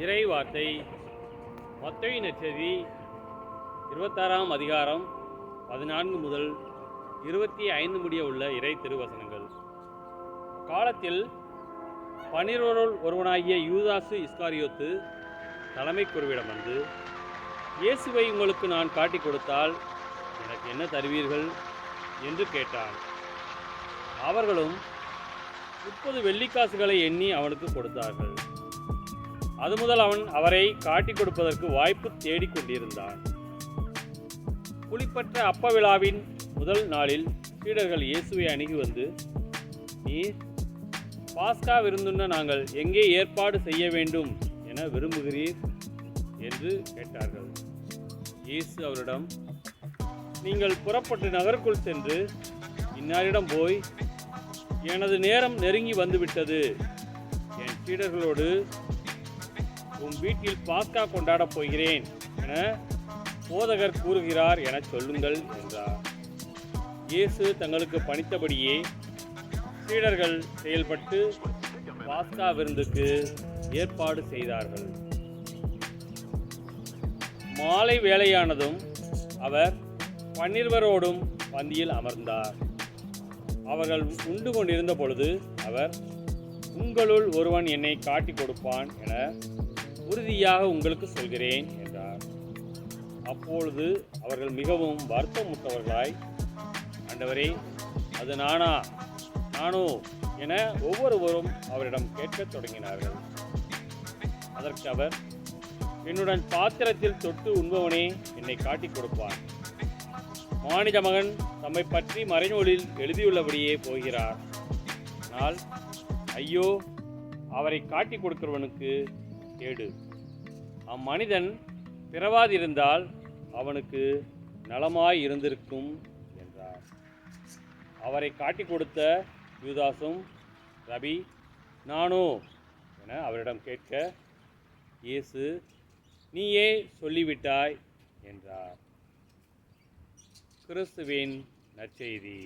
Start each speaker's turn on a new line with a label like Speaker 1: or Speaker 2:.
Speaker 1: இறை வார்த்தை மத்தேயு நற்செய்தி 26ஆம் அதிகாரம் 14 முதல் 25 முடிய உள்ள இறை திருவசனங்கள். காலத்தில் 12 ஒருவனாகிய யூதாசு இஸ்காரியோத்து தலைமை குருவிடம் வந்து, இயேசுவை உங்களுக்கு நான் காட்டிக் கொடுத்தால் எனக்கு என்ன தருவீர்கள் என்று கேட்டான். அவர்களும் 30 வெள்ளிக்காசுகளை எண்ணி அவனுக்கு கொடுத்தார்கள். அது முதல் அவன் அவரை காட்டிக் கொடுப்பதற்கு வாய்ப்பு தேடிக் கொண்டிருந்தான். புளிப்பற்ற அப்ப விழாவின் முதல் நாளில் சீடர்கள் இயேசுவை அணுகி வந்து, நீர் பாஸ்கா விருந்துண்ண நாங்கள் எங்கே ஏற்பாடு செய்ய வேண்டும் என விரும்புகிறீர் என்று கேட்டார்கள். இயேசு அவரிடம், நீங்கள் புறப்பட்டு நகருக்குள் சென்று இன்னாரிடம் போய், எனது நேரம் நெருங்கி வந்துவிட்டது, என் சீடர்களோடு உன் வீட்டில் பாஸ்கா கொண்டாடப் போகிறேன் என போதகர் கூறுகிறார் என சொல்லுங்கள் என்றார். இயேசு தங்களுக்கு பணித்தபடியே சீடர்கள் செயல்பட்டு பாஸ்கா விருந்துக்கு ஏற்பாடு செய்தார்கள். மாலை வேளையானதும் அவர் 12 பந்தியில் அமர்ந்தார். அவர்கள் உண்டு கொண்டிருந்த பொழுது அவர், உங்களுள் ஒருவன் என்னை காட்டிக் கொடுப்பான் என உறுதியாக உங்களுக்கு சொல்கிறேன் என்றார். அப்பொழுது அவர்கள் மிகவும் வருத்தமுற்றவர்களாய், ஆண்டவரே, அது நானோ என ஒவ்வொருவரும் அவரிடம் கேட்கத் தொடங்கினார்கள். அதற்கு அவர், என்னுடன் பாத்திரத்தில் தொட்டு உண்பவனே என்னை காட்டிக் கொடுப்பான். மானிட மகன் தம்மை பற்றி மறைநூலில் எழுதியுள்ளபடியே போகிறார். ஆனால் ஐயோ, அவரை காட்டிக் கொடுக்கிறவனுக்கு கேடு. அம்மனிதன் பிறவாதிருந்தால் அவனுக்கு நலமாய் இருந்திருக்கும் என்றார். அவரை காட்டிக் கொடுத்த யூதாசும், ரபி, நானோ என அவரிடம் கேட்க, இயேசு, நீயே சொல்லிவிட்டாய் என்றார். கிறிஸ்துவின் நற்செய்தி.